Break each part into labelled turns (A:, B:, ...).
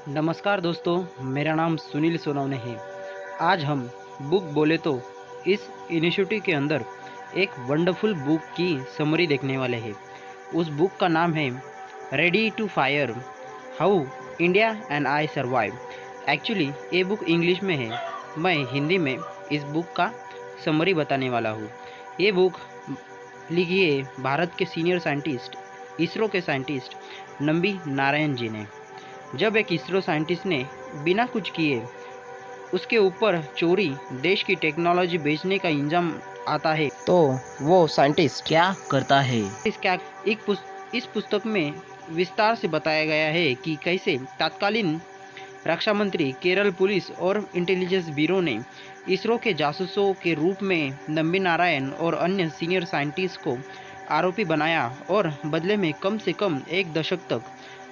A: नमस्कार दोस्तों, मेरा नाम सुनील सोनवने है। आज हम बुक बोले तो इस इनिशिएटिव के अंदर एक वंडरफुल बुक की समरी देखने वाले हैं। उस बुक का नाम है ready to fire, how India and I survive. Actually ये बुक इंग्लिश में है, मैं हिंदी में इस बुक का समरी बताने वाला हूँ। ये बुक लिखी है भारत के सीनियर साइंटिस्ट, इसरो के साइंटिस्ट नंबी नारायण जी ने। जब एक इसरो साइंटिस्ट ने बिना कुछ किए उसके ऊपर चोरी देश की टेक्नोलॉजी बेचने का इंजाम आता है तो वो साइंटिस्ट क्या करता है। इस पुस्तक में विस्तार से बताया गया है कि कैसे तत्कालीन रक्षा मंत्री, केरल पुलिस और इंटेलिजेंस ब्यूरो ने इसरो के जासूसों के रूप में नंबी नारायण और अन्य सीनियर साइंटिस्ट को आरोपी बनाया और बदले में कम से कम एक दशक तक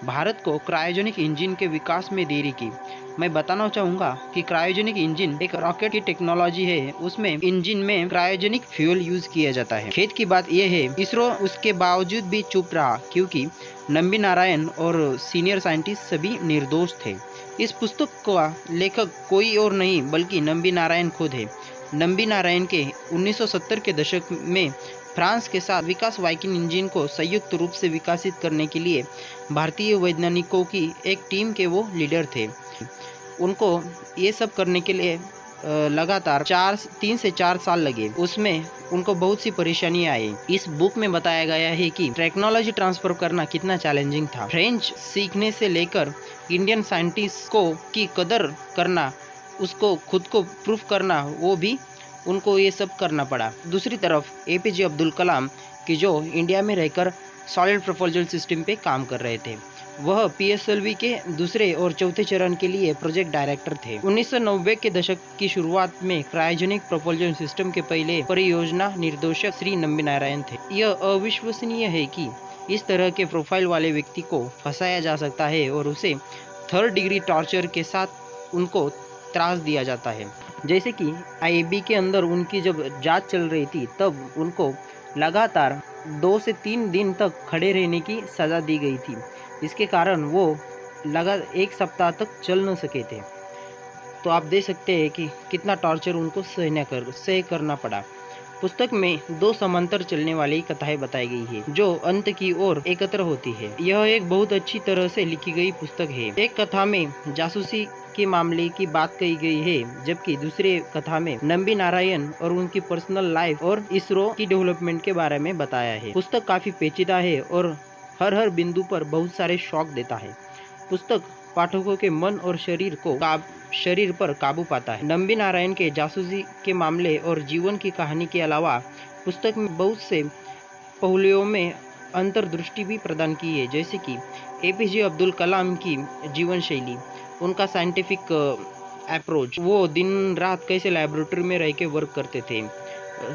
A: भारत को क्रायोजेनिक इंजन के विकास में देरी की। मैं बताना चाहूँगा कि क्रायोजेनिक इंजन एक रॉकेट की टेक्नोलॉजी है, उसमें इंजन में क्रायोजेनिक फ्यूल यूज किया जाता है। खेद की बात यह है इसरो उसके बावजूद भी चुप रहा, क्योंकि नंबी नारायण और सीनियर साइंटिस्ट सभी निर्दोष थे। इस पुस्तक का लेखक कोई और नहीं बल्कि नंबी नारायण खुद है। नंबी नारायण के 1970 के दशक में फ्रांस के साथ विकास वाइकिंग इंजन को संयुक्त रूप से विकसित करने के लिए भारतीय वैज्ञानिकों की एक टीम के वो लीडर थे। उनको ये सब करने के लिए लगातार 3 से 4 साल लगे। उसमें उनको बहुत सी परेशानियां आई। इस बुक में बताया गया है कि टेक्नोलॉजी ट्रांसफर करना कितना चैलेंजिंग था। फ्रेंच सीखने से लेकर इंडियन साइंटिस्ट को की कदर करना, उसको खुद को प्रूफ करना, वो भी उनको ये सब करना पड़ा। दूसरी तरफ एपीजे अब्दुल कलाम की जो इंडिया में रहकर सॉलिड प्रोपल्शन सिस्टम पे काम कर रहे थे, वह पीएसएलवी के दूसरे और चौथे चरण के लिए प्रोजेक्ट डायरेक्टर थे। 1990 के दशक की शुरुआत में क्रायोजेनिक प्रोपल्शन सिस्टम के पहले परियोजना निर्देशक श्री नंबी नारायण थे। यह अविश्वसनीय है कि इस तरह के प्रोफाइल वाले व्यक्ति को फंसाया जा सकता है और उसे 3rd डिग्री टॉर्चर के साथ उनको त्रास दिया जाता है। जैसे कि आईबी के अंदर उनकी जब जांच चल रही थी, तब उनको लगातार 2 से 3 दिन तक खड़े रहने की सज़ा दी गई थी। इसके कारण वो लगातार 1 सप्ताह तक चल न सके थे। तो आप देख सकते हैं कि कितना टॉर्चर उनको सह करना पड़ा। पुस्तक में 2 समांतर चलने वाली कथाएं बताई गई है, जो अंत की ओर एकत्र होती है। यह एक बहुत अच्छी तरह से लिखी गई पुस्तक है। एक कथा में जासूसी के मामले की बात कही गई है, जबकि दूसरे कथा में नंबी नारायण और उनकी पर्सनल लाइफ और इसरो की डेवलपमेंट के बारे में बताया है। पुस्तक काफी पेचीदा है और हर बिंदु पर बहुत सारे शॉक देता है। पुस्तक पाठकों के मन और शरीर पर काबू पाता है। नंबी नारायण के जासूसी के मामले और जीवन की कहानी के अलावा पुस्तक में बहुत से पहलुओं में अंतर्दृष्टि भी प्रदान की है, जैसे कि एपीजे अब्दुल कलाम की जीवन शैली, उनका साइंटिफिक अप्रोच, वो दिन रात कैसे लेबोरेटरी में रह के वर्क करते थे।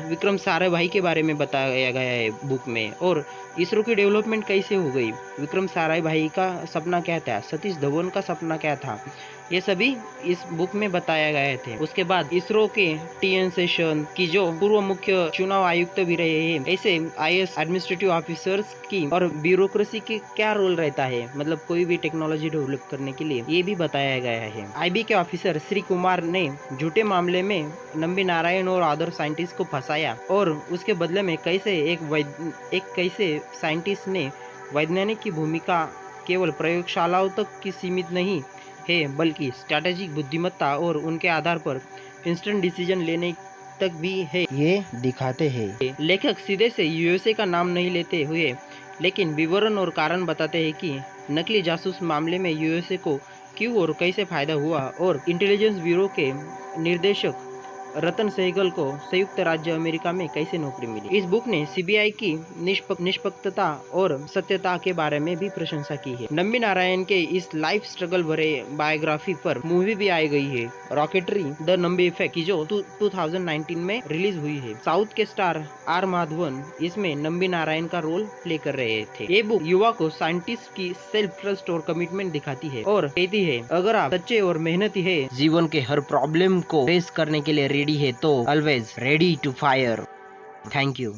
A: विक्रम साराभाई के बारे में बताया गया है बुक में, और इसरो की डेवलपमेंट कैसे हो गई, विक्रम साराभाई का सपना क्या था, सतीश धवन का सपना क्या था, ये सभी इस बुक में बताया गए थे। उसके बाद इसरो के टीएन सेशन की जो पूर्व मुख्य चुनाव आयुक्त भी रहे हैं, ऐसे आईएएस एडमिनिस्ट्रेटिव ऑफिसर्स की और ब्यूरोक्रेसी की क्या रोल रहता है, मतलब कोई भी टेक्नोलॉजी डेवलप करने के लिए, ये भी बताया गया है। आईबी के ऑफिसर श्री कुमार ने झूठे मामले में नंबी नारायण और अदर साइंटिस्ट को फंसाया और उसके बदले में कैसे साइंटिस्ट ने वैज्ञानिक की भूमिका केवल प्रयोगशालाओं तक की सीमित नहीं है, बल्कि स्ट्रैटेजिक बुद्धिमत्ता और उनके आधार पर इंस्टेंट डिसीजन लेने तक भी है, ये दिखाते हैं। लेखक सीधे से यूएसए का नाम नहीं लेते हुए, लेकिन विवरण और कारण बताते हैं कि नकली जासूस मामले में यूएसए को क्यों और कैसे फायदा हुआ, और इंटेलिजेंस ब्यूरो के निर्देशक रतन सहगल को संयुक्त राज्य अमेरिका में कैसे नौकरी मिली। इस बुक ने सीबीआई की निष्पक्षता और सत्यता के बारे में भी प्रशंसा की है। नंबी नारायण के इस लाइफ स्ट्रगल भरे बायोग्राफी पर मूवी भी आई गई है, रॉकेटरी द नंबी इफेक्ट, की जो 2019 में रिलीज हुई है। साउथ के स्टार आर माधवन इसमें नंबी नारायण का रोल प्ले कर रहे थे। ये बुक युवा को साइंटिस्ट की सेल्फ ट्रस्ट और कमिटमेंट दिखाती है और कहती है, अगर आप सच्चे और मेहनती है, जीवन के हर प्रॉब्लम को फेस करने के लिए रेडी है, तो always ready to fire. Thank you.